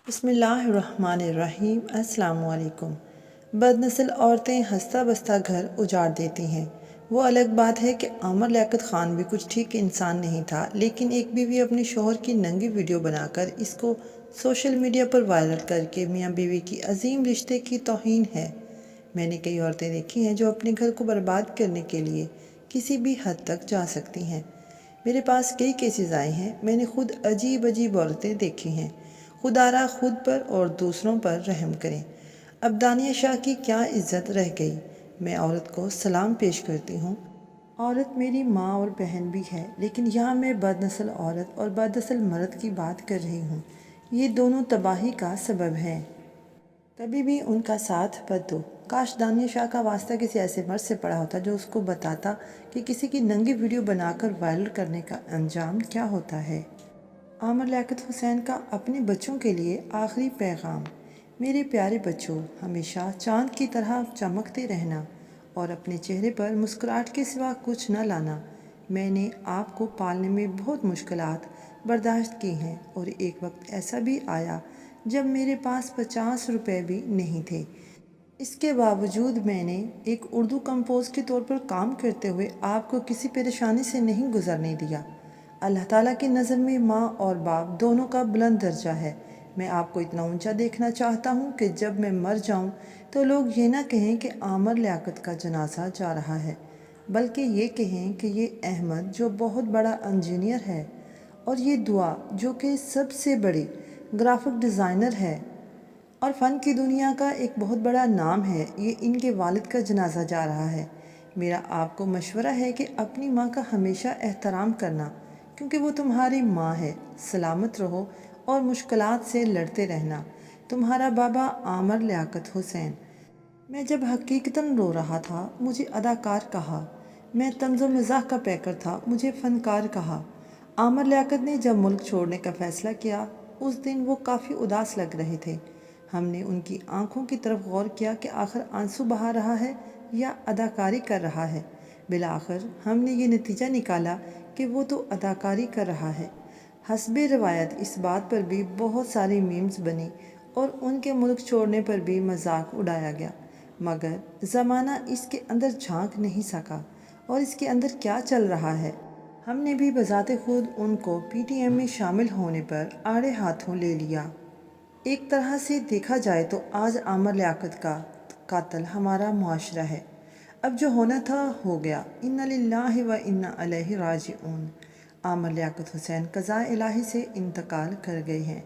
بسم اللہ الرحمن الرحیم۔ السلام علیکم۔ بد نسل عورتیں ہنستا بستا گھر اجاڑ دیتی ہیں۔ وہ الگ بات ہے کہ عامر لیاقت خان بھی کچھ ٹھیک انسان نہیں تھا، لیکن ایک بیوی اپنے شوہر کی ننگی ویڈیو بنا کر اس کو سوشل میڈیا پر وائرل کر کے میاں بیوی کی عظیم رشتے کی توہین ہے۔ میں نے کئی عورتیں دیکھی ہیں جو اپنے گھر کو برباد کرنے کے لیے کسی بھی حد تک جا سکتی ہیں۔ میرے پاس کئی کیسز آئے ہیں۔ میں نے خود عجیب عجیب عورتیں دیکھی ہیں۔ خدا را خود پر اور دوسروں پر رحم کریں۔ اب دانیہ شاہ کی کیا عزت رہ گئی؟ میں عورت کو سلام پیش کرتی ہوں۔ عورت میری ماں اور بہن بھی ہے، لیکن یہاں میں بد نسل عورت اور بد نسل مرد کی بات کر رہی ہوں۔ یہ دونوں تباہی کا سبب ہیں۔ کبھی بھی ان کا ساتھ مت دو۔ کاش دانیہ شاہ کا واسطہ کسی ایسے مرد سے پڑا ہوتا جو اس کو بتاتا کہ کسی کی ننگی ویڈیو بنا کر وائرل کرنے کا انجام کیا ہوتا ہے۔ عامر لیاقت حسین کا اپنے بچوں کے لیے آخری پیغام۔ میرے پیارے بچوں، ہمیشہ چاند کی طرح چمکتے رہنا اور اپنے چہرے پر مسکراہٹ کے سوا کچھ نہ لانا۔ میں نے آپ کو پالنے میں بہت مشکلات برداشت کی ہیں، اور ایک وقت ایسا بھی آیا جب میرے پاس 50 روپے بھی نہیں تھے۔ اس کے باوجود میں نے ایک اردو کمپوز کے طور پر کام کرتے ہوئے آپ کو کسی پریشانی سے نہیں گزرنے دیا۔ اللہ تعالیٰ کی نظر میں ماں اور باپ دونوں کا بلند درجہ ہے۔ میں آپ کو اتنا اونچا دیکھنا چاہتا ہوں کہ جب میں مر جاؤں تو لوگ یہ نہ کہیں کہ عامر لیاقت کا جنازہ جا رہا ہے، بلکہ یہ کہیں کہ یہ احمد جو بہت بڑا انجینئر ہے، اور یہ دعا جو کہ سب سے بڑی گرافک ڈیزائنر ہے اور فن کی دنیا کا ایک بہت بڑا نام ہے، یہ ان کے والد کا جنازہ جا رہا ہے۔ میرا آپ کو مشورہ ہے کہ اپنی ماں کا ہمیشہ احترام کرنا، کیونکہ وہ تمہاری ماں ہے۔ سلامت رہو اور مشکلات سے لڑتے رہنا۔ تمہارا بابا عامر لیاقت حسین۔ میں جب حقیقتاً رو رہا تھا مجھے اداکار کہا، میں طنز و مزاح کا پیکر تھا مجھے فنکار کہا۔ عامر لیاقت نے جب ملک چھوڑنے کا فیصلہ کیا اس دن وہ کافی اداس لگ رہے تھے۔ ہم نے ان کی آنکھوں کی طرف غور کیا کہ آخر آنسو بہا رہا ہے یا اداکاری کر رہا ہے۔ بالآخر ہم نے یہ نتیجہ نکالا کہ وہ تو اداکاری کر رہا ہے۔ حسب روایت اس بات پر بھی بہت ساری میمز بنی اور ان کے ملک چھوڑنے پر بھی مذاق اڑایا گیا، مگر زمانہ اس کے اندر جھانک نہیں سکا اور اس کے اندر کیا چل رہا ہے۔ ہم نے بھی بذات خود ان کو پی ٹی ایم میں شامل ہونے پر آڑے ہاتھوں لے لیا۔ ایک طرح سے دیکھا جائے تو آج عامر لیاقت کا قاتل ہمارا معاشرہ ہے۔ اب جو ہونا تھا ہو گیا۔ انا للہ و انا الیہ راجعون۔ عامر لیاقت حسین قضاء الہی سے انتقال کر گئے ہیں۔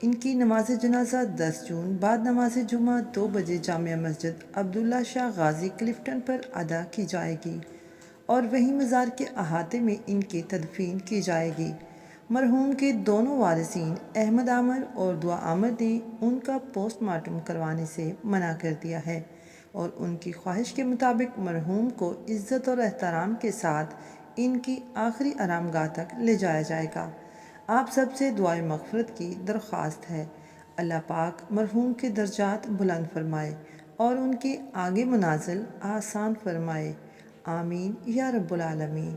ان کی نماز جنازہ 10 جون بعد نماز جمعہ 2 بجے جامع مسجد عبداللہ شاہ غازی کلفٹن پر ادا کی جائے گی اور وہیں مزار کے احاطے میں ان کی تدفین کی جائے گی۔ مرحوم کے دونوں وارثین احمد عامر اور دعا عامر نے ان کا پوسٹ مارٹم کروانے سے منع کر دیا ہے، اور ان کی خواہش کے مطابق مرحوم کو عزت اور احترام کے ساتھ ان کی آخری آرام گاہ تک لے جایا جائے گا۔ آپ سب سے دعائے مغفرت کی درخواست ہے۔ اللہ پاک مرحوم کے درجات بلند فرمائے اور ان کے آگے منازل آسان فرمائے۔ آمین یا رب العالمین۔